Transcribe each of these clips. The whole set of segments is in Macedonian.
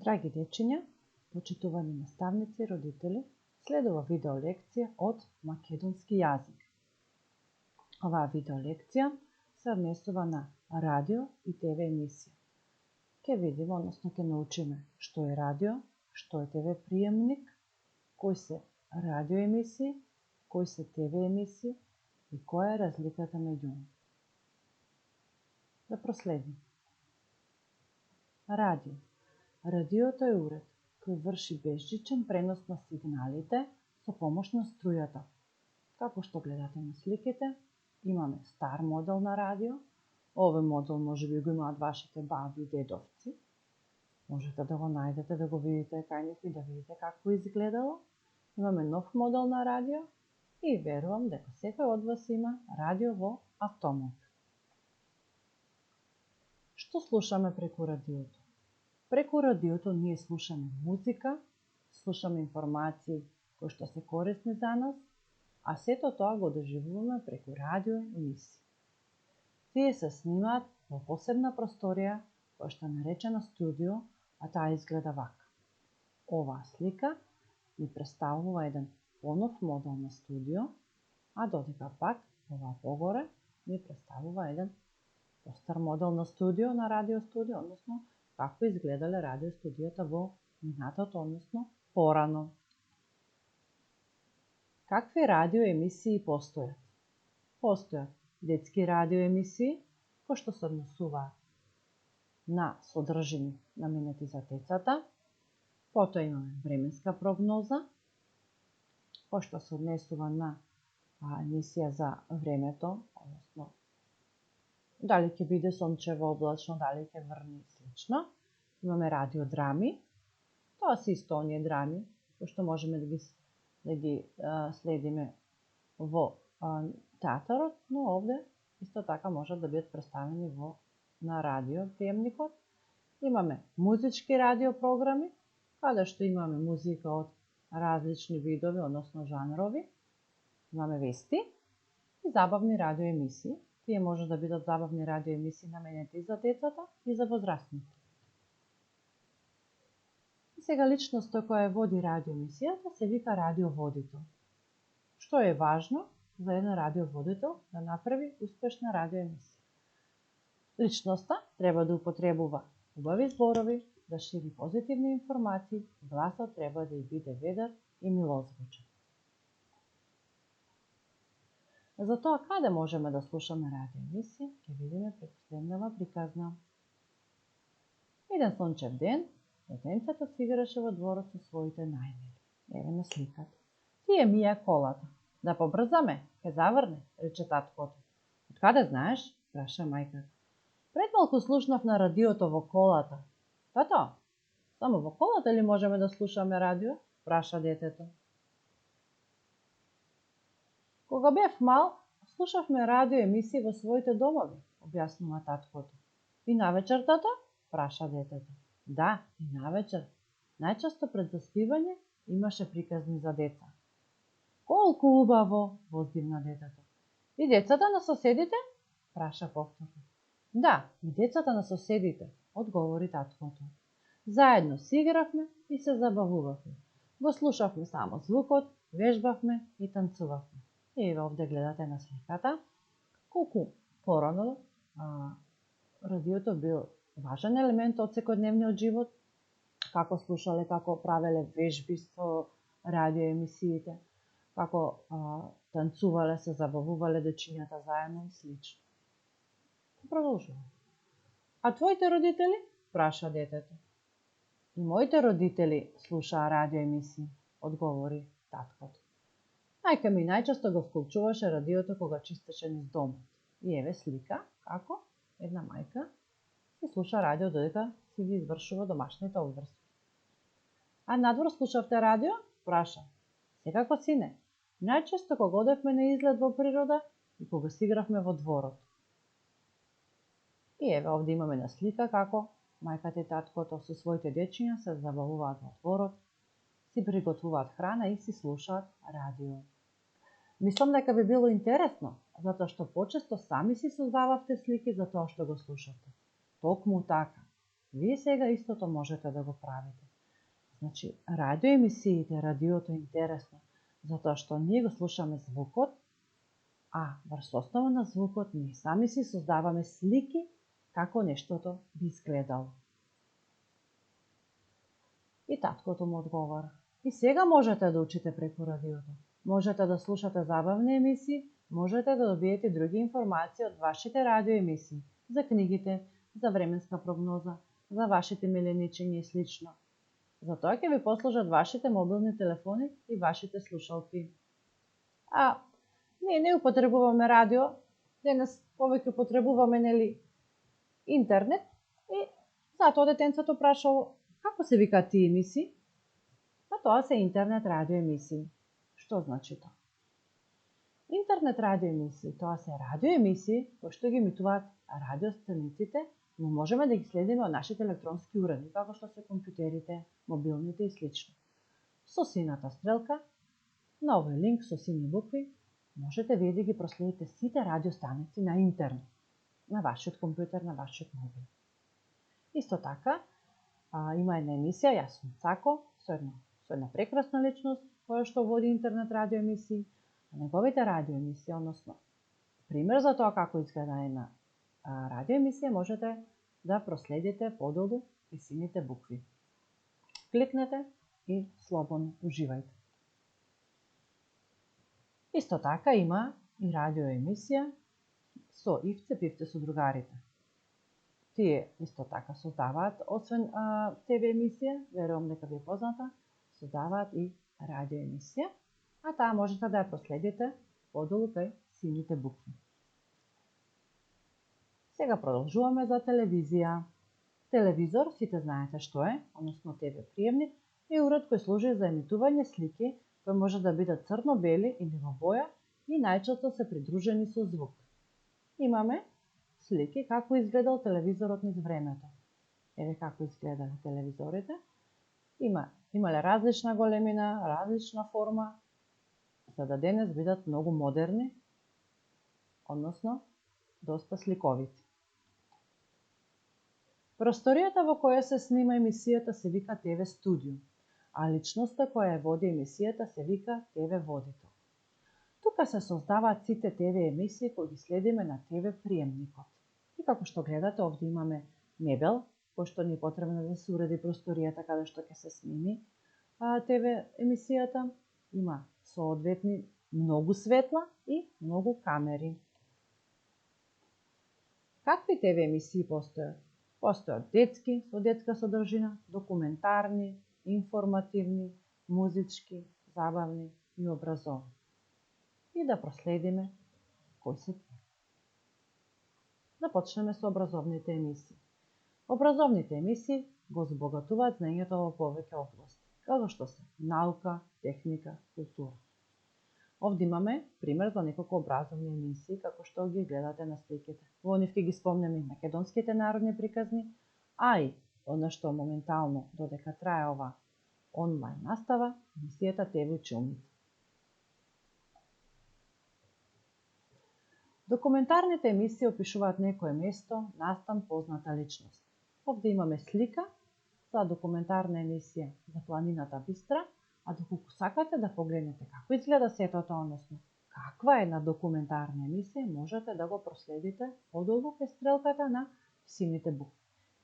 Драги дечиња, почитувани наставници и родители, следува видеолекција од македонски јазик. Оваа видеолекција се однесува на радио и ТВ емисија. Ке видиме, односно ке научиме што е радио, што е ТВ приемник, кои се радио емисии, кои се ТВ емисии и која е разликата меѓу нив. Да проследиме. Радио. Радиото е уред кој врши безжичен пренос на сигналите со помош на струјата. Како што гледате на сликите, имаме стар модел на радио. Овој модел можеби го имаат вашите баби и дедовци. Можете да го најдете, да го видите кај нив и да видите како изгледало. Имаме нов модел на радио и верувам дека секој од вас има радио во автомобил. Што слушаме преку радиото? Преку радиото ние слушаме музика, слушаме информации кои што се корисни за нас, а сето тоа го доживуваме преку радио емисии. Тие се снимаат во посебна просторија која што е наречена студио, а таа изгледа вака. Оваа слика ни представува еден понов модел на студио, а додека пак оваа погоре ни представува еден постар модел на студио, на радио студио, односно како изгледале радио студијата во минатото, односно порано. Какви радио емисии постојат? Постојат детски радио емисии, кои што се однесуваат на содржини наменети за децата. Потоа имаме временска прогноза, кој што се однесува на емисија за времето, односно дали ќе биде сончево, облачно, дали ќе врне и слично. Имаме радиодрами. Тоа се исто оние драми кои што можеме да ги следиме во театарот, но овде исто така можат да бидат представени на радио приемникот. Имаме музички радиопрограми, каде што имаме музика од различни видови, односно жанрови. Имаме вести и забавни радио емисии. Тие може да бидат забавни радио емисии наменети и за децата и за возрастните. И сега личноста која води радио емисијата се вика радиоводител. Што е важно за еден радиоводител да направи успешна радио емисија? Личноста треба да употребува убави зборови, да шири позитивни информации, гласот треба да биде ведар и милозвучен. За тоа каде можеме да слушаме радио емисија, ќе видиме преку следнава приказна. Еден сончев ден, детенцето си играше во дворот со своите најмили. Еве на сликата. Тие мија колата. Да побрзаме, ќе заврне, рече таткото. Од каде знаеш? Праша мајката. Пред малку слушнав на радиото во колата. Тато, само во колата ли можеме да слушаме радио? Праша детето. Кога бев мал, слушавме радио емисии во своите домови, објаснува таткото. И навечер, тато? Праша детето. Да, и навечер. Најчесто пред заспивање имаше приказни за деца. Колку убаво, воздивна детето. И децата на соседите? Праша повторно. Да, и децата на соседите, одговори таткото. Заедно си игравме и се забавувавме. Го слушавме само звукот, вежбавме и танцувавме. И овде гледате на сликата колку порано радиото бил важен елемент од секојдневниот живот, како слушале, како правеле вежби со радио емисиите, како танцувале, се забавувале дечињата заедно и слично. Продолжува. А твоите родители? Праша детето. И моите родители слушаа радио емисии, одговори таткото. Мајка ми најчесто го вклучуваше радиото кога чистеше низ домот. И еве слика како една мајка си слуша радио додека си ги извршува домашните обврски. А надвор слушавте радио? Праша. Секако сине. Најчесто кога одевме на излет во природа и кога си игравме во дворот. И еве овде имаме на слика како мајката и таткото со своите дечиња се забавуваат во дворот, си приготвуваат храна и си слушаат радио. Мислам дека би било интересно, затоа што почесто сами си создававте слики за тоа што го слушате. Токму така. Вие сега истото можете да го правите. Значи, радиоемисиите, радиото е интересно, затоа што ние го слушаме звукот, а врз основа на звукот ние сами си создаваме слики како нештото би изгледало. И таткото му одговара: и сега можете да учите преку радиото. Можете да слушате забавни емисии, можете да добиете други информации од вашите радиоемисии, за книгите, за временска прогноза, за вашите миленичења и слично. Затоа ќе ви послужат вашите мобилни телефони и вашите слушалки. А ние не употребуваме радио, денес повеќе употребуваме интернет и затоа детенцето прашало: како се викаат тие емисии? А тоа се интернет радиоемисии. Што значи тоа? Интернет радиоемисии, тоа се радиоемисии кои што ги емитуваат радиостаниците, но можеме да ги следиме од нашите електронски уреди, како што се компјутерите, мобилните и слично. Со сината стрелка, на овој линк со сини букви, можете вие да ги проследите сите радиостаници на интернет, на вашиот компјутер, на вашиот мобил. Исто така, има една емисија, Јас сум Цако, со една прекрасна личност која што води интернет радиоемисии. Неговите радиоемисии, односно пример за тоа како изгледа една радиоемисија, можете да проследите подолу и сините букви. Кликнете и слободно уживајте. Исто така има и радиоемисија со Ивце Пивце со другарите. Тие исто така создаваат, освен ТВ емисија, верувам дека ви е позната, создаваат и радиоемисија, а таа можете да ја проследите подолу кај сините букви. Сега продолжуваме за телевизија. Телевизор, сите знаете што е, односно ТВ приемник, е уред кој служи за емитување слики кои може да бидат црно-бели или во боја и најчесто се придружени со звук. Имаме слики како изгледал телевизорот низ времето. Еве како изгледале телевизорите. Имале различна големина, различна форма, за да денес бидат многу модерни, односно доста сликовити. Просторијата во која се снима емисијата се вика ТВ студио, а личноста која води емисијата се вика ТВ водител. Тука се создаваат сите ТВ емисии кои ги следиме на ТВ приемникот. И како што гледате, овде имаме мебел, кој што ни е потребна да се уреди просторијата каде што ќе се сними ТВ емисијата. Има соодветни многу светла и многу камери. Какви ТВ емисии постојат? Постојат детски, со детска содржина, документарни, информативни, музички, забавни и образовни. И да проследиме кои се тие. Да почнеме со образовните емисии. Образовните емисии го збогатуваат знаењето во повеќе области, како што се наука, техника, култура. Овде имаме пример за неколку образовни емисии, како што ги гледате на сликите. Во нив ќе ги спомнеме и македонските народни приказни, а и она што моментално, додека трае ова онлайн настава, емисијата ТВ училница. Документарните емисии опишуваат некое место, настан, позната личност. Овде имаме слика за документарна емисија за планината Бистра, а доколку сакате да погледнете како изгледа сето тоа, односно каква е една документарна емисија, можете да го проследите подолу кај стрелката на сините букви.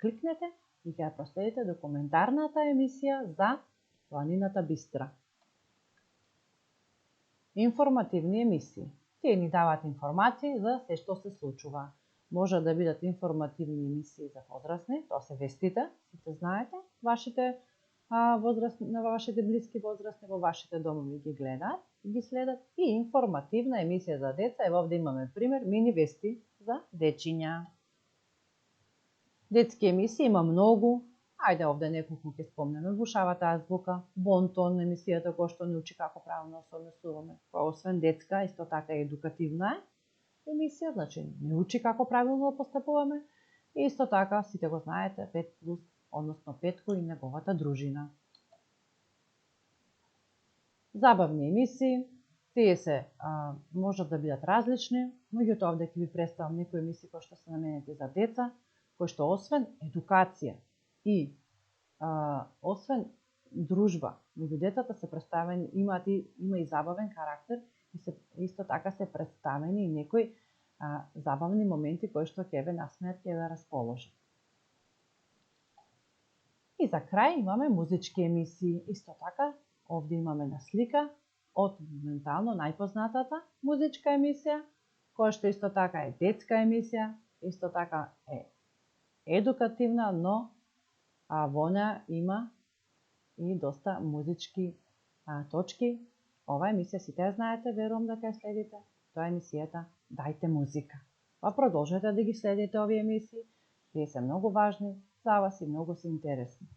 Кликнете и ќе ја проследите документарната емисија за планината Бистра. Информативни емисии. Тие ни даваат информации за се што се случува. Може да бидат информативни емисии за возрастни, тоа се вестите, сите знаете, на вашите блиски возрастни во вашите домови ги гледаат и ги следат, и информативна емисија за деца. Ево овде имаме пример, мини вести за дечиња. Детски емисии има многу. Ајде овде неколку ќе спомнеме: Бушавата азбука, Бонтон, емисијата која што ни учи како правилно се однесуваме, која освен детска, исто така и едукативна е емисија, значи не учи како правилно да постапуваме. И исто така, сите го знаете, 5+, односно Петко и неговата дружина. Забавни емисии, тие се можат да бидат различни, меѓутоа овде ќе ви представам некои емисии кои што се наменети за деца, кои што освен едукација И освен дружба, меѓу децата се представени, има и забавен карактер и исто така се представени и некои забавни моменти кои што ќе ве насмеат, ќе ве расположат. И за крај имаме музички емисии. Исто така, овде имаме на слика од моментално најпознатата музичка емисија, која што исто така е детска емисија, исто така е едукативна, но во неа има и доста музички точки. Ова емисија сите ја знаете, верувам дека ја следите. Тоа е емисијата Дајте музика. Па продолжете да ги следите овие емисии, тие се многу важни за вас и многу се интересни.